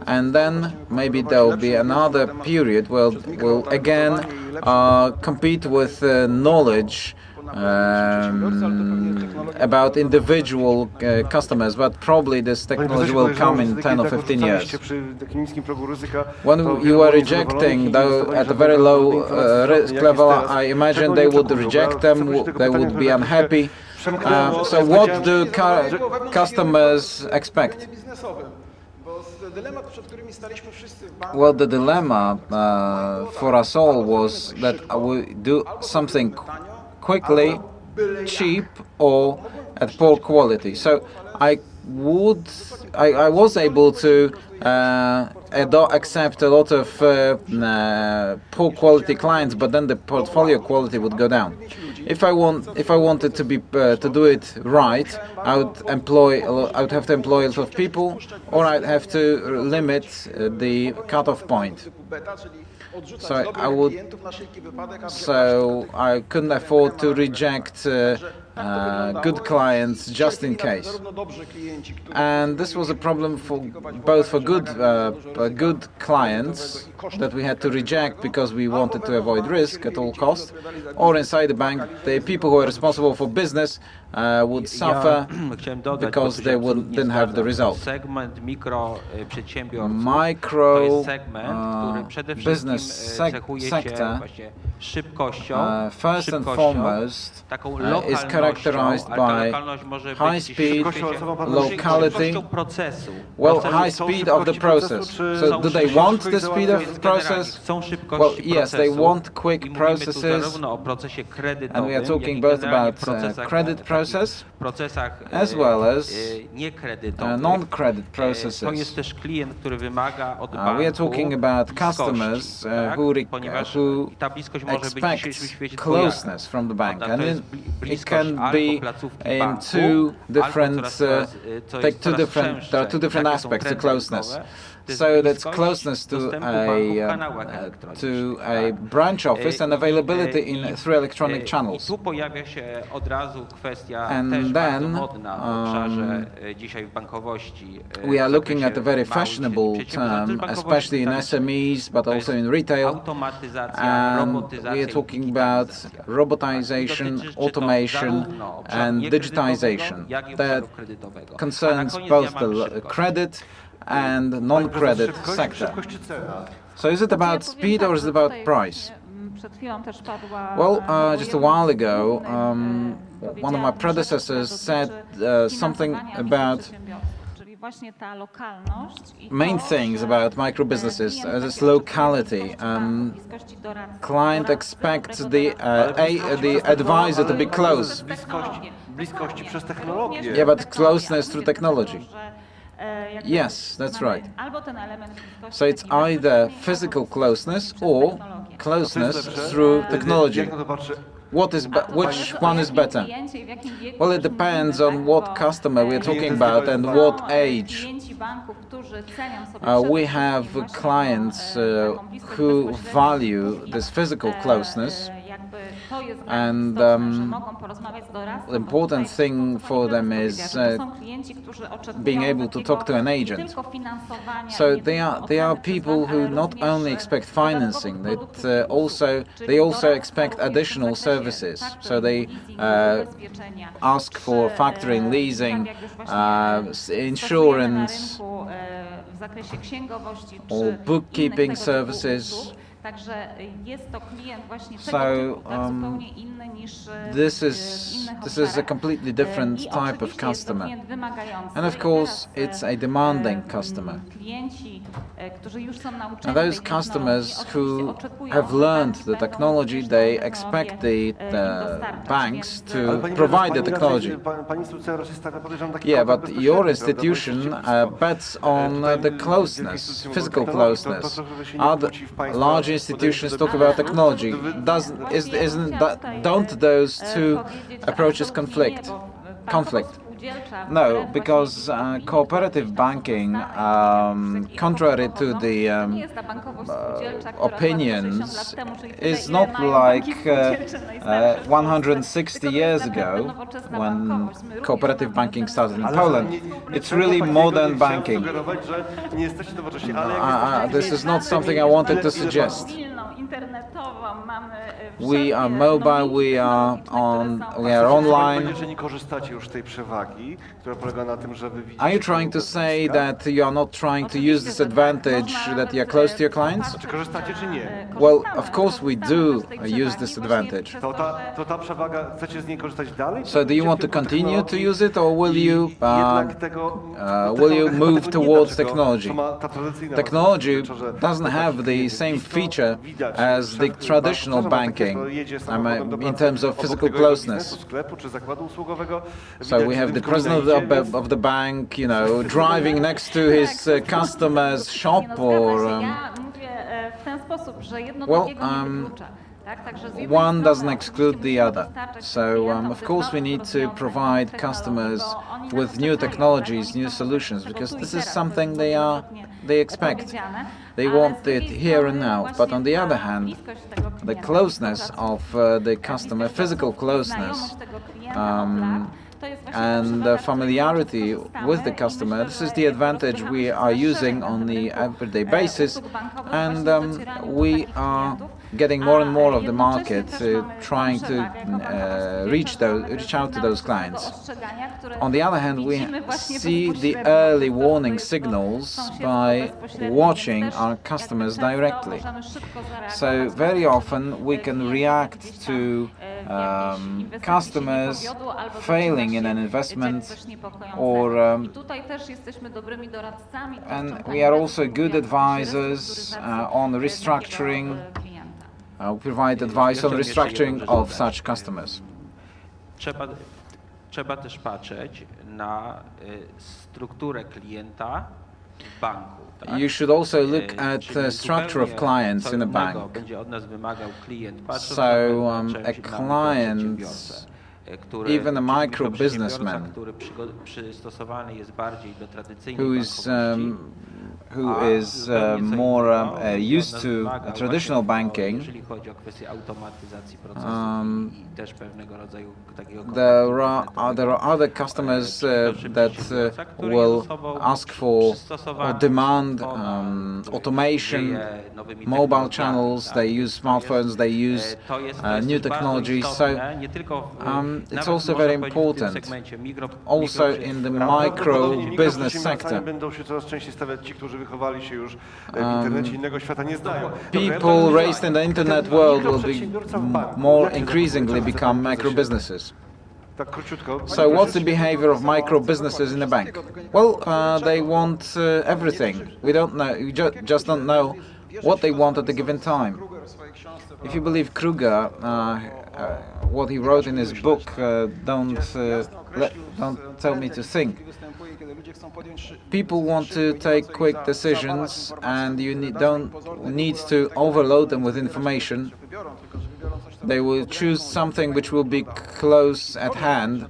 and then maybe there will be another period where we'll again compete with knowledge about individual customers, but probably this technology will come in 10 or 15 years. When you are rejecting, though, at a very low risk level, I imagine they would reject them, they would be unhappy. So what do customers expect? Well, the dilemma for us all was that we do something quickly, cheap, or at poor quality. So I was able to accept a lot of poor quality clients, but then the portfolio quality would go down. If I wanted to do it right, I would have to employ a lot of people, or I'd have to limit the cutoff point. So I couldn't afford to reject good clients just in case. And this was a problem for both for good clients that we had to reject because we wanted to avoid risk at all costs, or inside the bank, the people who are responsible for business would suffer because they didn't have the result. Micro business sector, first and foremost, is characterized by high speed, locality, well, high speed of the process. So do they want the speed of the process? Well, yes, they want quick processes, and we are talking both about credit process as well as non-credit processes. We are talking about customers who expect closeness from the bank, and it can be in two different aspects to closness. So that's closeness to a branch office and availability through electronic channels. And then we are looking at a very fashionable term, especially in SMEs, but also in retail. And we are talking about robotization, automation, and digitization that concerns both the credit and non-credit sector. So is it about speed or is it about price? Well, just a while ago, one of my predecessors said something about main things about micro businesses as its locality. Client expects the advisor to be close. Yeah, but closeness through technology. Yes, that's right. So it's either physical closeness or closeness through technology. Which one is better? Well, it depends on what customer we're talking about and what age. We have clients who value this physical closeness, and the important thing for them is being able to talk to an agent. So they are people who not only expect financing, they also expect additional services. So they ask for factoring, leasing, insurance, or bookkeeping services. So this is a completely different type of customer, and of course it's a demanding customer. And those customers who have learned the technology, they expect the banks to provide the technology. Yeah, but your institution bets on the closeness, physical closeness. Other large institutions talk about technology. Don't those two approaches conflict? No, because cooperative banking, contrary to the opinions, is not like 160 years ago when cooperative banking started in Poland. It's really modern banking. This is not something I wanted to suggest. We are mobile, we are online. Are you trying to say that you are not trying to use this advantage that you are close to your clients? Well, of course we do use this advantage. So do you want to continue to use it, or will you move towards technology? Technology doesn't have the same feature as the traditional banking in terms of physical closeness. So we have the president of the bank, you know, driving next to his customer's shop, or one doesn't exclude the other. So, of course, we need to provide customers with new technologies, new solutions, because this is something they expect. They want it here and now. But on the other hand, the closeness of the customer, physical closeness, and familiarity with the customer, this is the advantage we are using on the everyday basis, and we are getting more and more of the market trying to reach out to those clients. On the other hand, we see the early warning signals by watching our customers directly. So very often we can react to customers failing in an investment, and we are also good advisors on restructuring. We provide advice on restructuring of such customers. Trzeba też patrzeć na strukturę klienta w banku. You should also look at the structure of clients in a bank. So a client, even a micro businessman who is more used to traditional banking, there are other customers that will ask for or demand automation, mobile channels. They use smartphones, they use new technologies. So it's also very important. Also in the micro business sector, people raised in the internet world will be more increasingly become micro businesses. So what's the behavior of micro businesses in a bank? Well, they want everything. We don't know. You just don't know what they want at a given time. If you believe Kruger, what he wrote in his book, don't tell me to think. People want to take quick decisions, and you don't need to overload them with information. They will choose something which will be close at hand.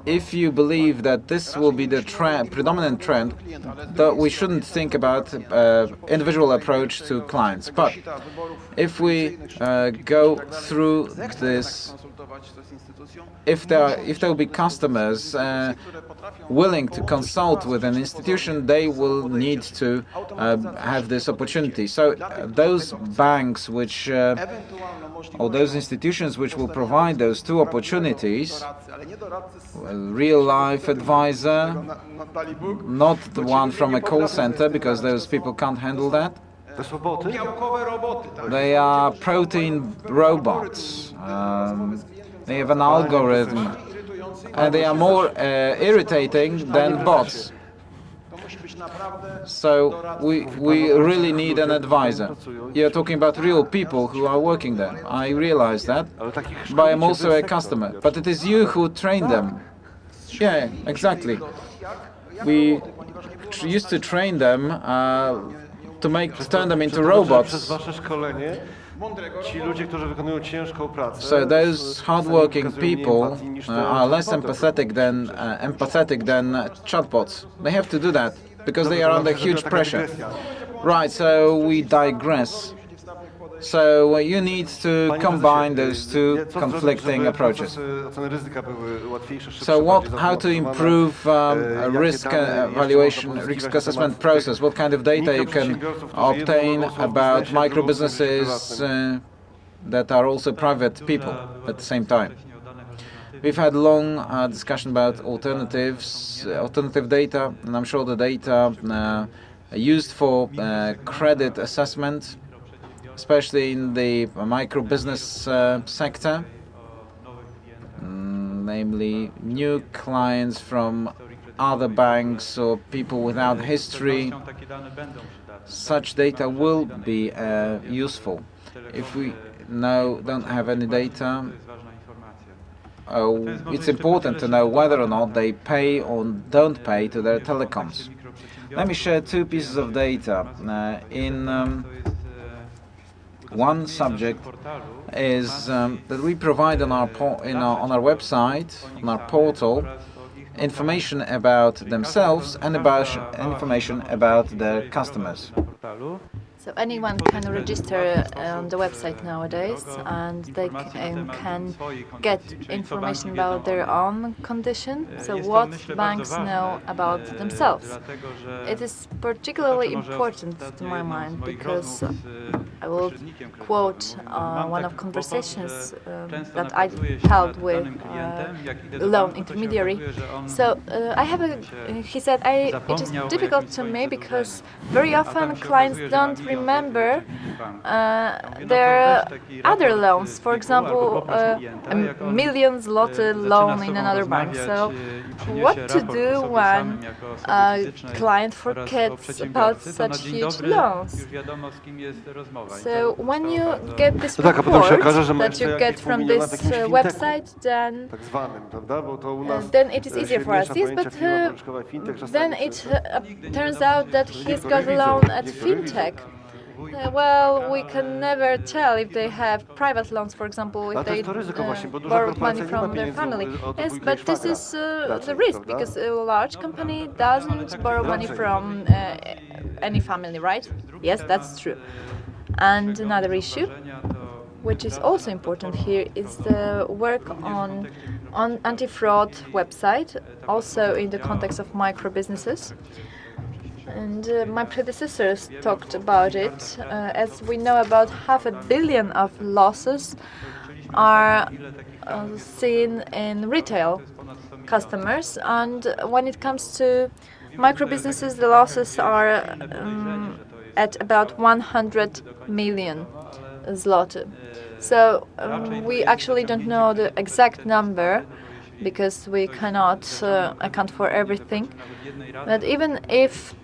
If you believe that this will be the predominant trend, that we shouldn't think about individual approach to clients. But if we go through this, if there will be customers willing to consult with an institution, they will need to have this opportunity. So those banks which or those institutions which will provide those two opportunities, a real-life advisor, not the one from a call center, because those people can't handle that. They are protein robots. They have an algorithm, and they are more irritating than bots. So we really need an advisor. You're talking about real people who are working there. I realize that, but I'm also a customer. But it is you who train them. Yeah, exactly. We used to train them to turn them into robots. So those hardworking people are less empathetic than chatbots. They have to do that because they are under huge pressure. Right, so we digress. So you need to combine those two conflicting approaches. So how to improve risk evaluation, risk assessment process? What kind of data you can obtain about micro businesses that are also private people at the same time? We've had long discussion about alternative data, and I'm sure the data used for credit assessment, especially in the micro-business sector, namely new clients from other banks or people without history. Such data will be useful. If we don't have any data, it's important to know whether or not they pay or don't pay to their telecoms. Let me share two pieces of data. One subject is that we provide on our website, on our portal, information about themselves and information about their customers. So anyone can register on the website nowadays, and they can get information about their own condition, so what banks know about themselves. It is particularly important to my mind because I will quote one of conversations that I held with a loan intermediary. So he said, it is difficult to me because very often clients don't remember their other loans. For example, a million zloty loan in another bank. So what to do when a client forgets about such huge loans? So when you get this report that you get from this website, then it is easier for us. Yes, but then it turns out that he's got a loan at fintech. Well, we can never tell if they have private loans, for example, if they borrowed money from their family. Yes, but this is the risk, because a large company doesn't borrow money from any family, right? Yes, that's true. And another issue, which is also important here, is the work on anti-fraud website, also in the context of micro businesses. And my predecessors talked about it. As we know, about 500 million of losses are seen in retail customers, and when it comes to micro businesses, the losses are at about 100 million zloty. So we actually don't know the exact number, because we cannot account for everything. But even if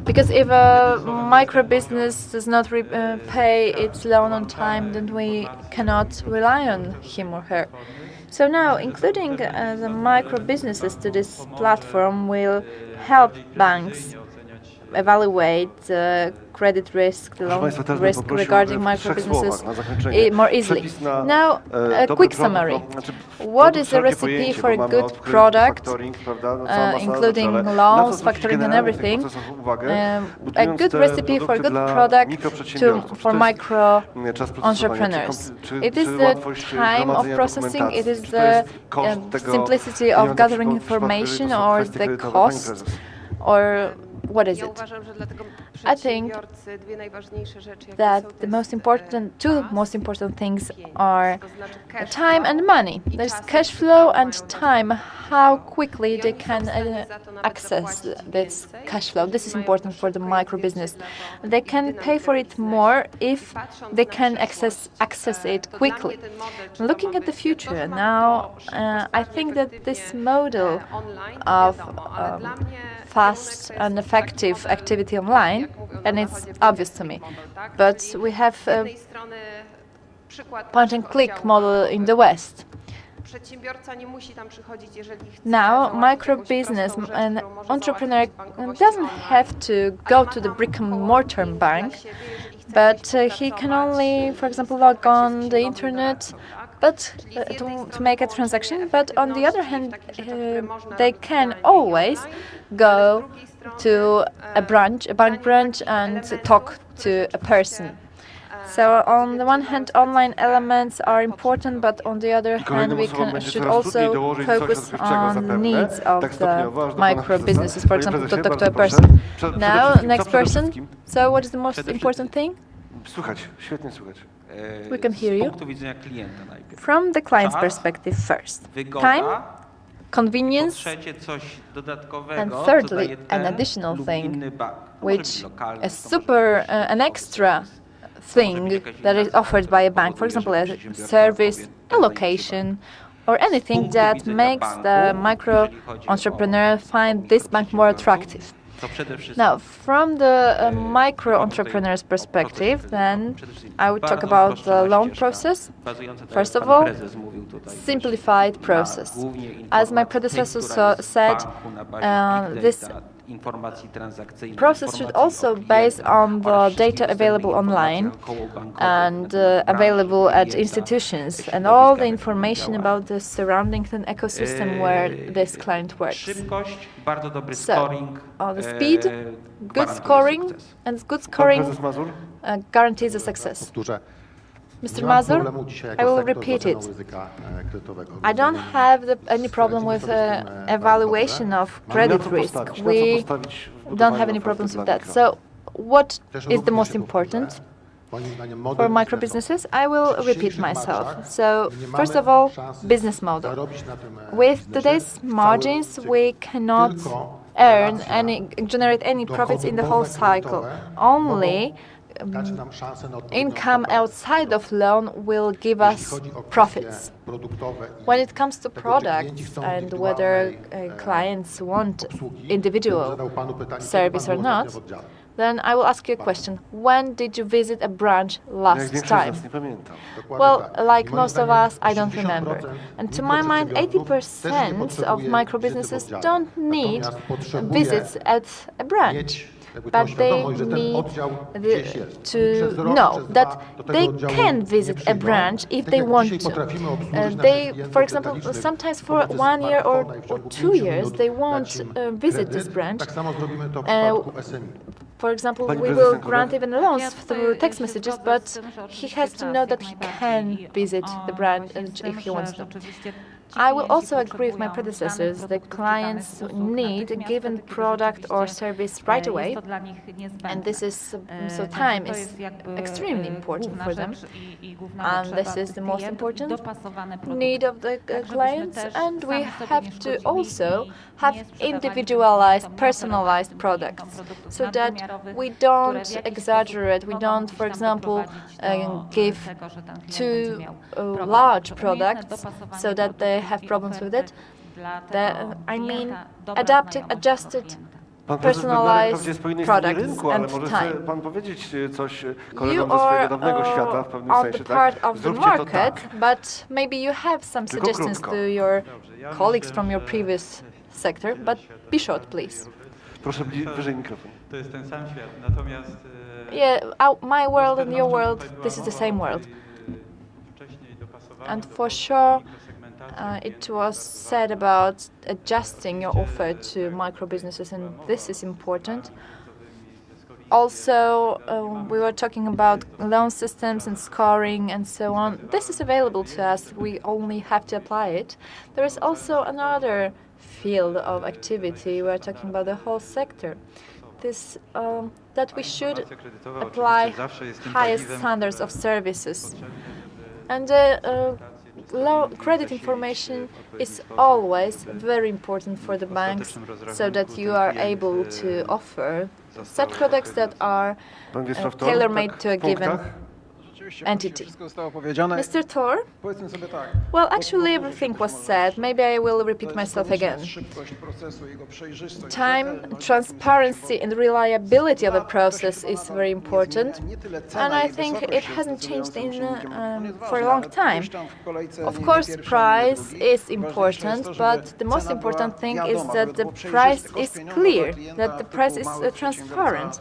because if a micro business does not pay its loan on time, then we cannot rely on him or her. So now, including the micro businesses to this platform will help banks evaluate the credit risk, the loan risk regarding micro businesses more easily. Now, a quick summary. What is a recipe for a good product, including loans, factoring and everything? A good recipe for a good product for micro entrepreneurs. It is the time of processing, it is the simplicity of gathering information, or the cost, or what is it? I think that the two most important things are time and money. There's cash flow and time, how quickly they can access this cash flow. This is important for the micro business. They can pay for it more if they can access it quickly. Looking at the future now, I think that this model of fast and effective activity online, and it's obvious to me, but we have a point-and-click model in the West. Now, micro business and entrepreneur doesn't have to go to the brick-and-mortar bank, but he can only, for example, log on the internet, but to make a transaction. But on the other hand, they can always go to a bank branch, and talk to a person. So on the one hand, online elements are important, but on the other hand, we should also focus on needs of the micro businesses. For example, to talk to a person. Now, next person. So what is the most important thing? We can hear you. From the client's perspective first. Time, convenience, and thirdly, an additional thing, which is an extra thing that is offered by a bank, for example, a service, a location, or anything that makes the micro entrepreneur find this bank more attractive. Now, from the micro entrepreneur's perspective, then I would talk about the loan process. First of all, simplified process. As my predecessor said, this process should also base on the data available online and available at institutions, and all the information about the surroundings and ecosystem where this client works. So, the speed, good scoring, and good scoring guarantees a success. Mr. Mazur, I will repeat it. I don't have any problem with evaluation of credit risk. We don't have any problems with that. So what is the most important for micro businesses? I will repeat myself. So first of all, business model. With today's margins, we cannot generate any profits in the whole cycle. Only income outside of loan will give us profits. When it comes to products and whether clients want individual service or not, then I will ask you a question. When did you visit a branch last time? Well, like most of us, I don't remember. And to my mind, 80% of micro businesses don't need visits at a branch. But they need to know that they can visit a branch if they want to. For example, sometimes for 1 year or 2 years, they won't visit this branch. For example, we will grant even loans through text messages, but he has to know that he can visit the branch if he wants to. I will also agree with my predecessors that clients need a given product or service right away, and this is so time is extremely important for them, and this is the most important need of the clients. And we have to also have individualized, personalized products, so that we don't exaggerate. We don't, for example, give too large products so that they have problems with it. I mean, adjusted, personalized products and time. You are on the part of the market, but maybe you have some suggestions to your colleagues from your previous sector, but be short, please. Yeah, my world and your world, this is the same world. And for sure, it was said about adjusting your offer to micro businesses, and this is important. Also, we were talking about loan systems and scoring and so on. This is available to us. We only have to apply it. There is also another field of activity. We are talking about the whole sector. This that we should apply highest standards of services. And credit information is always very important for the banks, so that you are able to offer such products that are tailor-made to a given entity. Mr. Thor? Well, actually everything was said. Maybe I will repeat myself again. Time, transparency and reliability of the process is very important, and I think it hasn't changed for a long time. Of course, price is important, but the most important thing is that the price is clear, that the price is transparent.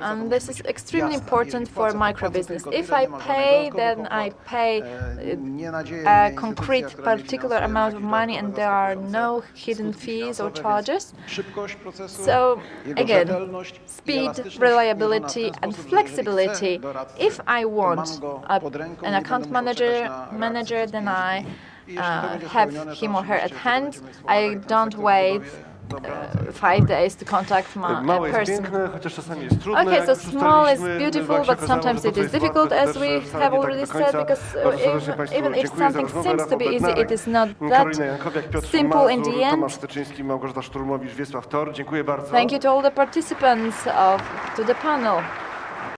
And this is extremely important for microbusiness. If I pay, then I pay a concrete particular amount of money and there are no hidden fees or charges. So again, speed, reliability and flexibility. If I want an account manager, then I have him or her at hand. I don't wait 5 days to contact my person. Okay, so small is beautiful, but sometimes it is difficult, as we have already said, because even if something seems to be easy, it is not that simple in the end. Thank you to all the participants to the panel.